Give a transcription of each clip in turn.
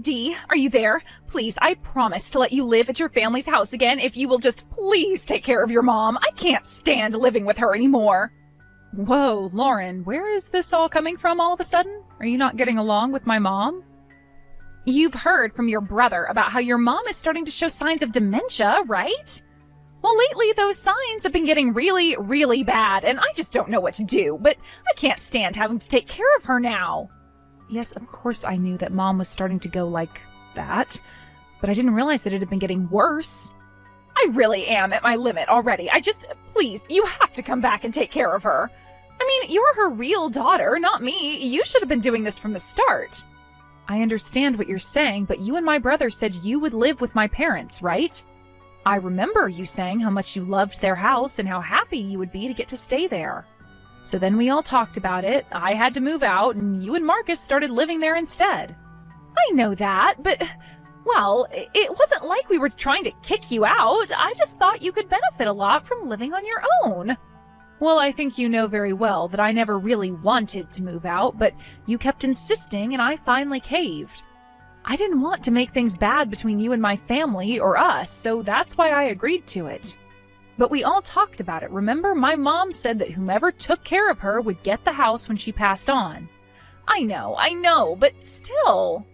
Dee, are you there? Please, I promise to let you live at your family's house again if you will just please take care of your mom. I can't stand living with her anymore. Whoa, Lauren, where is this all coming from all of a sudden? Are you not getting along with my mom? You've heard from your brother about how your mom is starting to show signs of dementia, right? Well, lately those signs have been getting really, really bad, and I just don't know what to do, but I can't stand having to take care of her now. Yes, of course I knew that Mom was starting to go like that, but I didn't realize that it had been getting worse. I really am at my limit already. Please, you have to come back and take care of her. I mean, you're her real daughter, not me. You should have been doing this from the start. I understand what you're saying, but you and my brother said you would live with my parents, right? I remember you saying how much you loved their house and how happy you would be to get to stay there. So then we all talked about it, I had to move out, and you and Marcus started living there instead. I know that, but, well, it wasn't like we were trying to kick you out. I just thought you could benefit a lot from living on your own. Well, I think you know very well that I never really wanted to move out, but you kept insisting and I finally caved. I didn't want to make things bad between you and my family or us, so that's why I agreed to it. But we all talked about it, remember? My mom said that whomever took care of her would get the house when she passed on. I know, but still.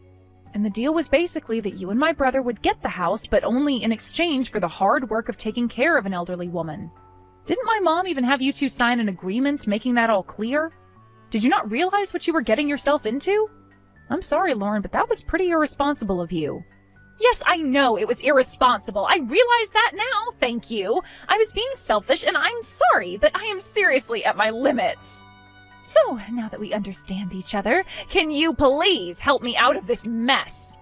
And the deal was basically that you and my brother would get the house, but only in exchange for the hard work of taking care of an elderly woman. Didn't my mom even have you two sign an agreement making that all clear? Did you not realize what you were getting yourself into? I'm sorry, Lauren, but that was pretty irresponsible of you. Yes, I know it was irresponsible. I realize that now, thank you. I was being selfish and I'm sorry, but I am seriously at my limits. So, now that we understand each other, can you please help me out of this mess?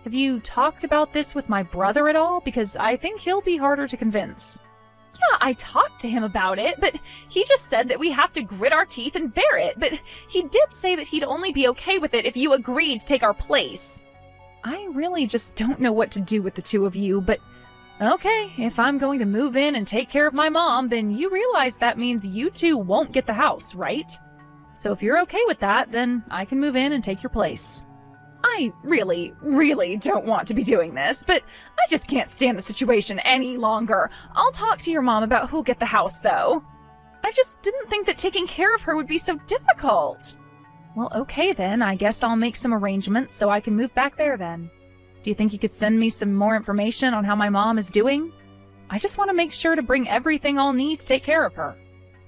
Have you talked about this with my brother at all? Because I think he'll be harder to convince. Yeah, I talked to him about it, but he just said that we have to grit our teeth and bear it, but he did say that he'd only be okay with it if you agreed to take our place. I really just don't know what to do with the two of you, but okay, if I'm going to move in and take care of my mom, then you realize that means you two won't get the house, right? So if you're okay with that, then I can move in and take your place. I really, really don't want to be doing this, but I just can't stand the situation any longer. I'll talk to your mom about who'll get the house, though. I just didn't think that taking care of her would be so difficult. Well, okay then, I guess I'll make some arrangements so I can move back there then. Do you think you could send me some more information on how my mom is doing? I just want to make sure to bring everything I'll need to take care of her.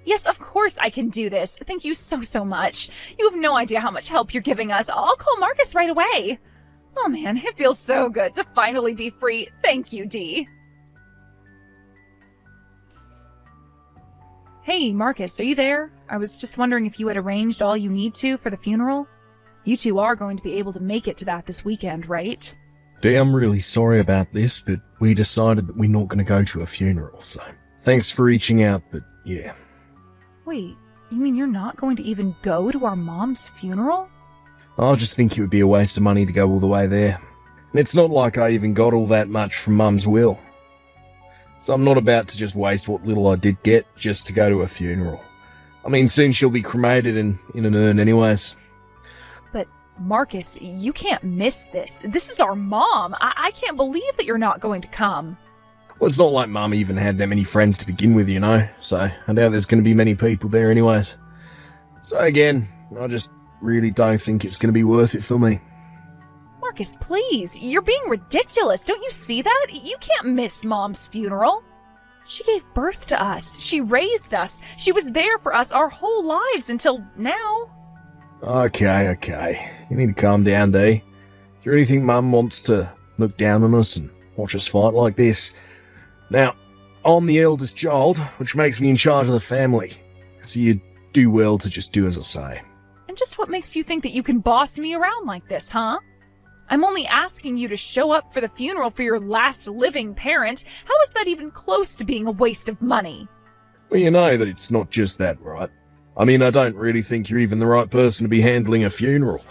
Yes, of course I can do this. Thank you so much. You have no idea how much help you're giving us. I'll call Marcus right away. Oh man, it feels so good to finally be free. Thank you, Dee. Hey, Marcus, are you there? I was just wondering if you had arranged all you need to for the funeral? You two are going to be able to make it to that this weekend, right? Dee, I'm really sorry about this, but we decided that we're not going to go to a funeral, so thanks for reaching out, but yeah. Wait, you mean you're not going to even go to our mom's funeral? I just think it would be a waste of money to go all the way there. And it's not like I even got all that much from Mum's will. So I'm not about to just waste what little I did get just to go to a funeral. I mean, soon she'll be cremated and in an urn anyways. But, Marcus, you can't miss this. This is our mom. I can't believe that you're not going to come. Well, it's not like Mum even had that many friends to begin with, you know, so I doubt there's going to be many people there anyways. So again, I just really don't think it's going to be worth it for me. Marcus, please, you're being ridiculous. Don't you see that? You can't miss Mom's funeral. She gave birth to us. She raised us. She was there for us our whole lives until now. Okay. You need to calm down, Dee. Do you really think Mum wants to look down on us and watch us fight like this? Now, I'm the eldest child, which makes me in charge of the family. So you do well to just do as I say. And just what makes you think that you can boss me around like this, huh? I'm only asking you to show up for the funeral for your last living parent. How is that even close to being a waste of money? Well, you know that it's not just that, right? I mean, I don't really think you're even the right person to be handling a funeral.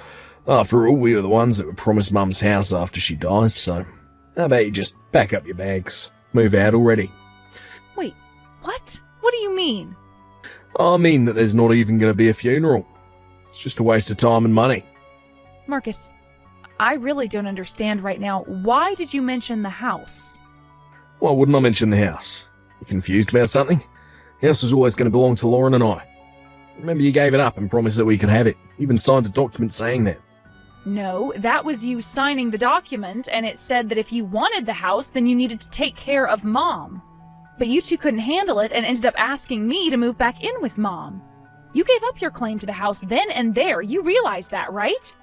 After all, we were the ones that were promised Mum's house after she dies, so how about you just pack up your bags? Move out already. Wait, what? What do you mean? I mean that there's not even going to be a funeral. It's just a waste of time and money. Marcus, I really don't understand right now. Why did you mention the house? Why wouldn't I mention the house? You confused about something? The house was always going to belong to Lauren and I. Remember, you gave it up and promised that we could have it. You even signed a document saying that. No, that was you signing the document, and it said that if you wanted the house, then you needed to take care of Mom. But you two couldn't handle it and ended up asking me to move back in with Mom. You gave up your claim to the house then and there. You realize that, right?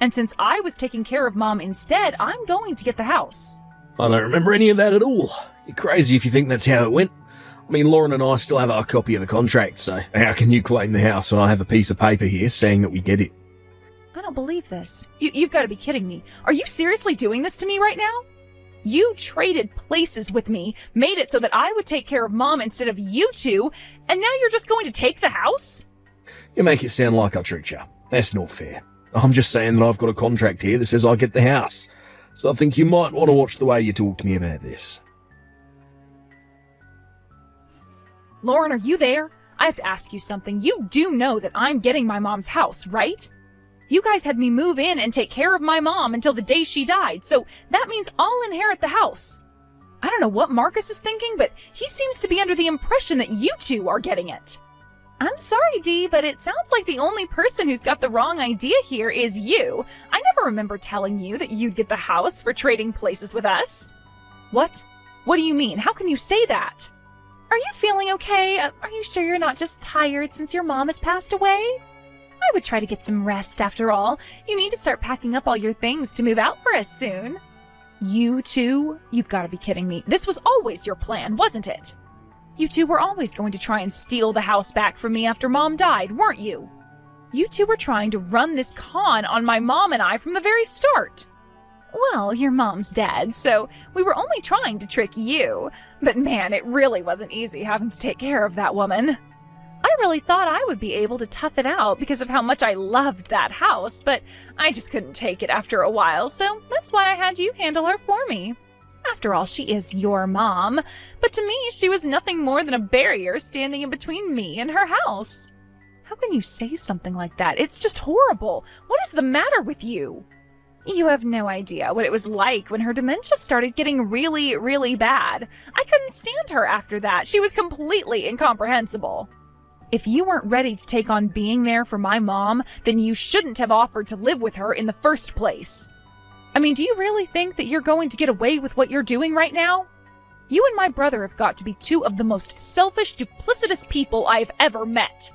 And since I was taking care of Mom instead, I'm going to get the house. I don't remember any of that at all. You're crazy if you think that's how it went. I mean, Lauren and I still have our copy of the contract, so how can you claim the house when I have a piece of paper here saying that we get it? I don't believe this. You've got to be kidding me. Are you seriously doing this to me right now? You traded places with me, made it so that I would take care of Mom instead of you two, and now you're just going to take the house? You make it sound like I tricked you. That's not fair. I'm just saying that I've got a contract here that says I get the house. So I think you might want to watch the way you talk to me about this. Lauren, are you there? I have to ask you something. You do know that I'm getting my mom's house, right? You guys had me move in and take care of my mom until the day she died, so that means I'll inherit the house. I don't know what Marcus is thinking, but he seems to be under the impression that you two are getting it. I'm sorry, Dee, but it sounds like the only person who's got the wrong idea here is you. I never remember telling you that you'd get the house for trading places with us. What? What do you mean? How can you say that? Are you feeling okay? Are you sure you're not just tired since your mom has passed away? I would try to get some rest after all. You need to start packing up all your things to move out for us soon. You two? You've got to be kidding me. This was always your plan, wasn't it? You two were always going to try and steal the house back from me after Mom died, weren't you? You two were trying to run this con on my mom and I from the very start. Well, your mom's dead, so we were only trying to trick you. But man, it really wasn't easy having to take care of that woman. I really thought I would be able to tough it out because of how much I loved that house, but I just couldn't take it after a while, so that's why I had you handle her for me. After all, she is your mom, but to me, she was nothing more than a barrier standing in between me and her house. How can you say something like that? It's just horrible. What is the matter with you? You have no idea what it was like when her dementia started getting really, really bad. I couldn't stand her after that. She was completely incomprehensible. If you weren't ready to take on being there for my mom, then you shouldn't have offered to live with her in the first place. I mean, do you really think that you're going to get away with what you're doing right now? You and my brother have got to be two of the most selfish, duplicitous people I've ever met.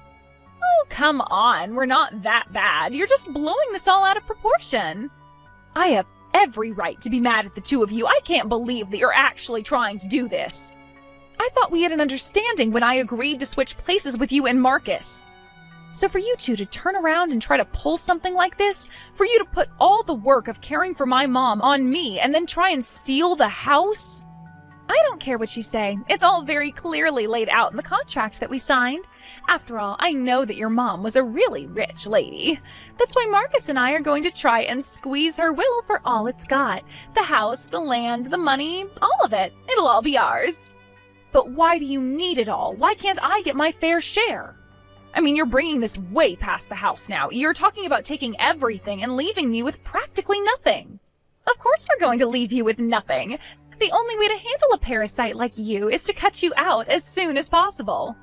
Oh, come on. We're not that bad. You're just blowing this all out of proportion. I have every right to be mad at the two of you. I can't believe that you're actually trying to do this. I thought we had an understanding when I agreed to switch places with you and Marcus. So for you two to turn around and try to pull something like this, for you to put all the work of caring for my mom on me and then try and steal the house? I don't care what you say. It's all very clearly laid out in the contract that we signed. After all, I know that your mom was a really rich lady. That's why Marcus and I are going to try and squeeze her will for all it's got. The house, the land, the money, all of it. It'll all be ours. But why do you need it all? Why can't I get my fair share? I mean, you're bringing this way past the house now. You're talking about taking everything and leaving me with practically nothing. Of course we're going to leave you with nothing. The only way to handle a parasite like you is to cut you out as soon as possible.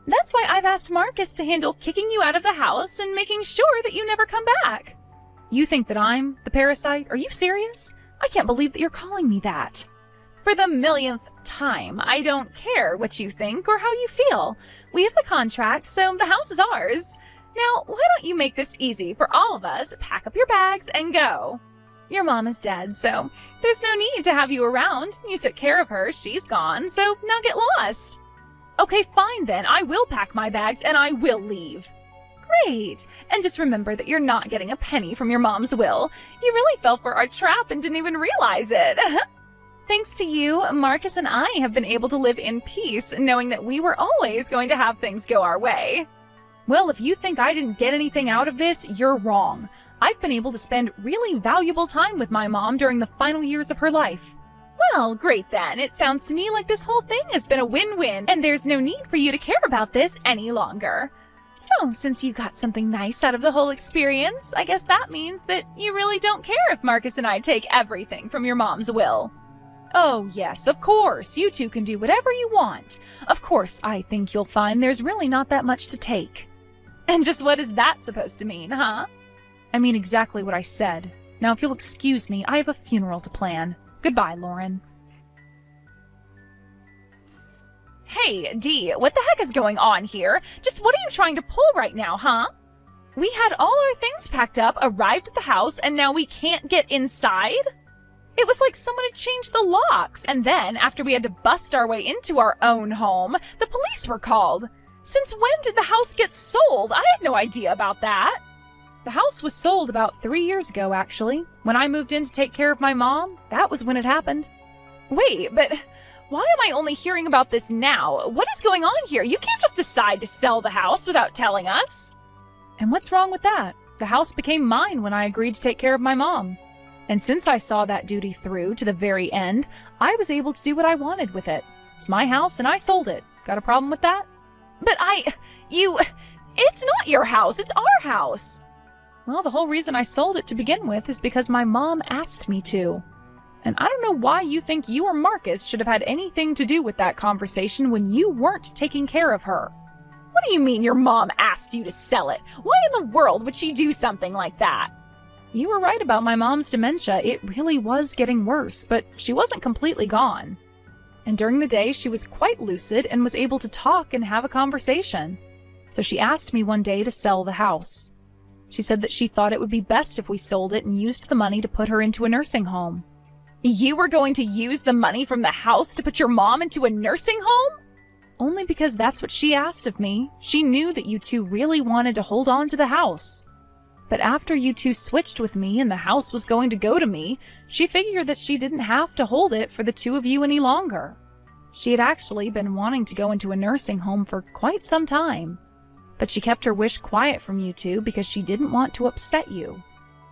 That's why I've asked Marcus to handle kicking you out of the house and making sure that you never come back. You think that I'm the parasite? Are you serious? I can't believe that you're calling me that. For the millionth time, I don't care what you think or how you feel. We have the contract, so the house is ours. Now, why don't you make this easy for all of us? Pack up your bags and go. Your mom is dead, so there's no need to have you around. You took care of her, she's gone, so now get lost. Okay, fine then. I will pack my bags and I will leave. Great. And just remember that you're not getting a penny from your mom's will. You really fell for our trap and didn't even realize it. Thanks to you, Marcus and I have been able to live in peace, knowing that we were always going to have things go our way. Well, if you think I didn't get anything out of this, you're wrong. I've been able to spend really valuable time with my mom during the final years of her life. Well, great then. It sounds to me like this whole thing has been a win-win, and there's no need for you to care about this any longer. So, since you got something nice out of the whole experience, I guess that means that you really don't care if Marcus and I take everything from your mom's will. Oh, yes, of course, you two can do whatever you want. Of course, I think you'll find there's really not that much to take. And just what is that supposed to mean, huh? I mean exactly what I said. Now, if you'll excuse me, I have a funeral to plan. Goodbye, Lauren. Hey, Dee, what the heck is going on here? Just what are you trying to pull right now, huh? We had all our things packed up, arrived at the house, and now we can't get inside? It was like someone had changed the locks, and then, after we had to bust our way into our own home, the police were called. Since when did the house get sold? I had no idea about that. The house was sold about 3 years ago, actually. When I moved in to take care of my mom, that was when it happened. Wait, but why am I only hearing about this now? What is going on here? You can't just decide to sell the house without telling us. And what's wrong with that? The house became mine when I agreed to take care of my mom. And since I saw that duty through to the very end, I was able to do what I wanted with it. It's my house and I sold it. Got a problem with that? But it's not your house, it's our house. Well, the whole reason I sold it to begin with is because my mom asked me to. And I don't know why you think you or Marcus should have had anything to do with that conversation when you weren't taking care of her. What do you mean your mom asked you to sell it? Why in the world would she do something like that? You were right about my mom's dementia. It really was getting worse, but she wasn't completely gone. And during the day, she was quite lucid and was able to talk and have a conversation. So she asked me one day to sell the house. She said that she thought it would be best if we sold it and used the money to put her into a nursing home. You were going to use the money from the house to put your mom into a nursing home? Only because that's what she asked of me. She knew that you two really wanted to hold on to the house. But after you two switched with me and the house was going to go to me, she figured that she didn't have to hold it for the two of you any longer. She had actually been wanting to go into a nursing home for quite some time. But she kept her wish quiet from you two because she didn't want to upset you.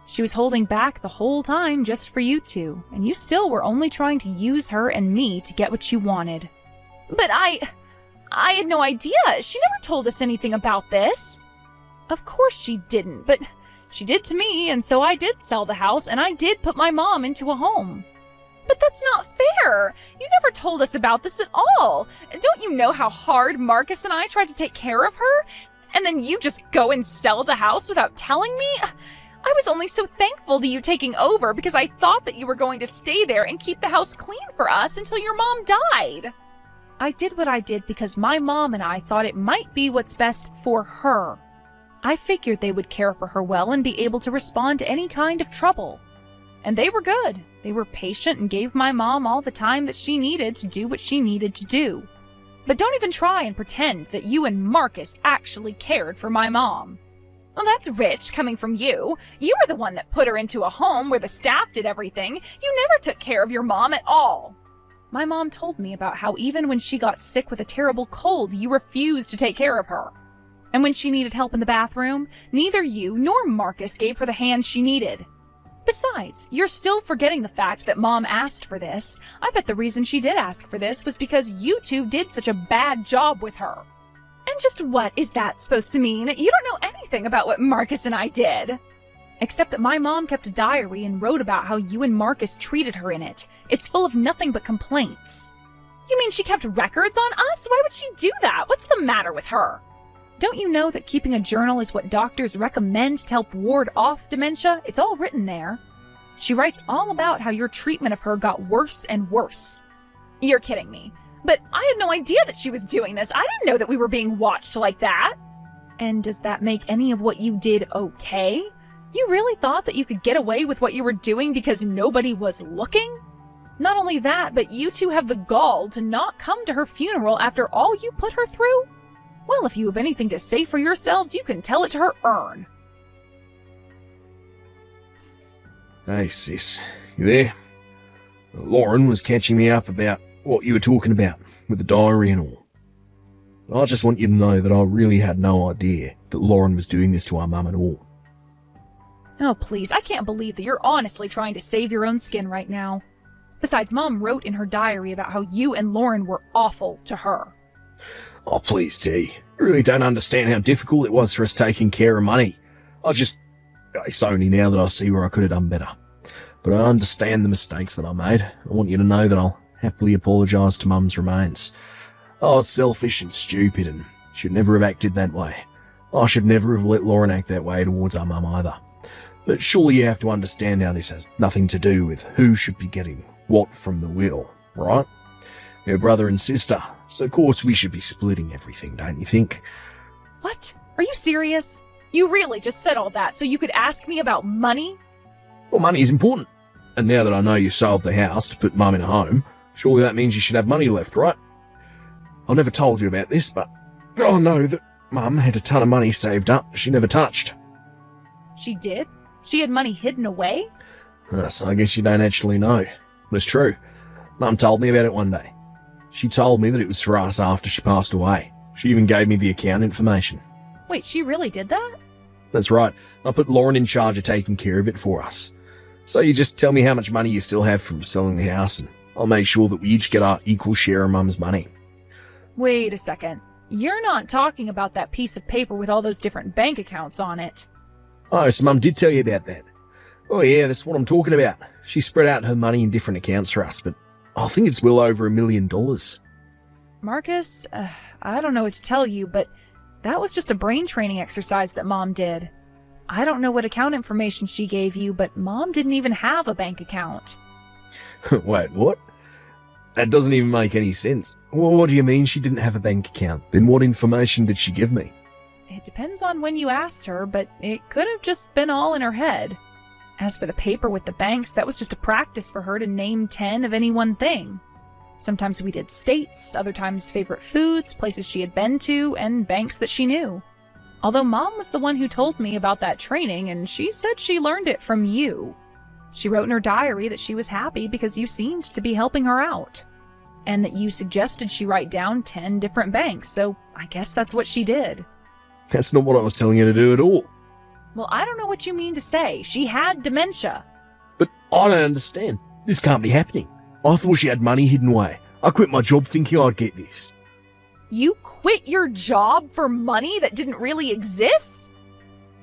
She was holding back the whole time just for you two, and you still were only trying to use her and me to get what you wanted. But I had no idea. She never told us anything about this. Of course she didn't, but she did to me, and so I did sell the house, and I did put my mom into a home. But that's not fair. You never told us about this at all. Don't you know how hard Marcus and I tried to take care of her? And then you just go and sell the house without telling me? I was only so thankful to you taking over because I thought that you were going to stay there and keep the house clean for us until your mom died. I did what I did because my mom and I thought it might be what's best for her. I figured they would care for her well and be able to respond to any kind of trouble. And they were good. They were patient and gave my mom all the time that she needed to do what she needed to do. But don't even try and pretend that you and Marcus actually cared for my mom. Well, that's rich coming from you. You were the one that put her into a home where the staff did everything. You never took care of your mom at all. My mom told me about how even when she got sick with a terrible cold, you refused to take care of her. And when she needed help in the bathroom, neither you nor Marcus gave her the hand she needed. Besides, you're still forgetting the fact that Mom asked for this. I bet the reason she did ask for this was because you two did such a bad job with her. And just what is that supposed to mean? You don't know anything about what Marcus and I did. Except that my mom kept a diary and wrote about how you and Marcus treated her in it. It's full of nothing but complaints. You mean she kept records on us? Why would she do that? What's the matter with her? Don't you know that keeping a journal is what doctors recommend to help ward off dementia? It's all written there. She writes all about how your treatment of her got worse and worse. You're kidding me. But I had no idea that she was doing this. I didn't know that we were being watched like that. And does that make any of what you did okay? You really thought that you could get away with what you were doing because nobody was looking? Not only that, but you two have the gall to not come to her funeral after all you put her through? Well, if you have anything to say for yourselves, you can tell it to her urn. Hey, sis. You there? Lauren was catching me up about what you were talking about with the diary and all. I just want you to know that I really had no idea that Lauren was doing this to our mum at all. Oh, please, I can't believe that you're honestly trying to save your own skin right now. Besides, Mom wrote in her diary about how you and Lauren were awful to her. Oh, please, Dee. You really don't understand how difficult it was for us taking care of money. It's only now that I see where I could have done better. But I understand the mistakes that I made. I want you to know that I'll happily apologise to Mum's remains. I was selfish and stupid and should never have acted that way. I should never have let Lauren act that way towards our mum either. But surely you have to understand how this has nothing to do with who should be getting what from the will, right? We're brother and sister, so of course we should be splitting everything, don't you think? What? Are you serious? You really just said all that so you could ask me about money? Well, money is important. And now that I know you sold the house to put Mum in a home, surely that means you should have money left, right? I never told you about this, but I know that Mum had a ton of money saved up she never touched. She did? She had money hidden away? So I guess you don't actually know. But it's true. Mum told me about it one day. She told me that it was for us after she passed away. She even gave me the account information. Wait, she really did that? That's right. I put Lauren in charge of taking care of it for us. So you just tell me how much money you still have from selling the house, and I'll make sure that we each get our equal share of Mum's money. Wait a second. You're not talking about that piece of paper with all those different bank accounts on it. Oh, so Mum did tell you about that. Oh yeah, that's what I'm talking about. She spread out her money in different accounts for us, but I think it's well over $1 million. Marcus, I don't know what to tell you, but that was just a brain training exercise that Mom did. I don't know what account information she gave you, but Mom didn't even have a bank account. Wait, what? That doesn't even make any sense. Well, what do you mean she didn't have a bank account? Then what information did she give me? It depends on when you asked her, but it could have just been all in her head. As for the paper with the banks, that was just a practice for her to name 10 of any one thing. Sometimes we did states, other times favorite foods, places she had been to, and banks that she knew. Although Mom was the one who told me about that training, and she said she learned it from you. She wrote in her diary that she was happy because you seemed to be helping her out, and that you suggested she write down 10 different banks, so I guess that's what she did. That's not what I was telling you to do at all. Well, I don't know what you mean to say. She had dementia. But I don't understand. This can't be happening. I thought she had money hidden away. I quit my job thinking I'd get this. You quit your job for money that didn't really exist?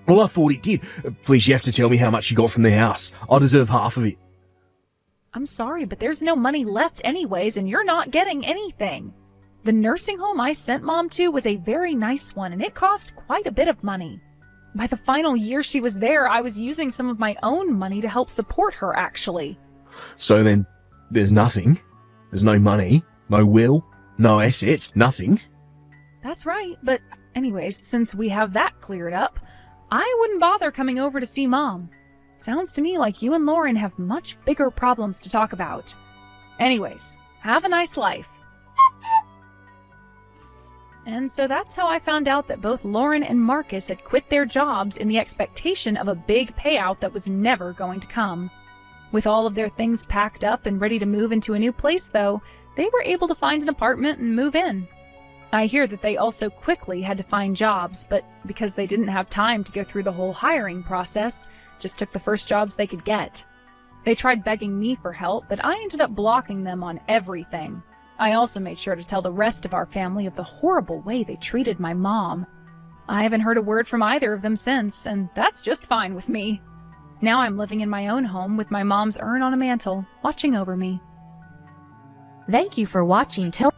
Well, I thought it did. Please, you have to tell me how much you got from the house. I deserve half of it. I'm sorry, but there's no money left anyways, and you're not getting anything. The nursing home I sent Mom to was a very nice one, and it cost quite a bit of money. By the final year she was there, I was using some of my own money to help support her, actually. So then, there's nothing? There's no money, no will, no assets, nothing? That's right, but anyways, since we have that cleared up, I wouldn't bother coming over to see Mom. Sounds to me like you and Lauren have much bigger problems to talk about. Anyways, have a nice life. And so that's how I found out that both Lauren and Marcus had quit their jobs in the expectation of a big payout that was never going to come. With all of their things packed up and ready to move into a new place, though, they were able to find an apartment and move in. I hear that they also quickly had to find jobs, but because they didn't have time to go through the whole hiring process, just took the first jobs they could get. They tried begging me for help, but I ended up blocking them on everything. I also made sure to tell the rest of our family of the horrible way they treated my mom. I haven't heard a word from either of them since, and that's just fine with me. Now I'm living in my own home with my mom's urn on a mantle, watching over me. Thank you for watching till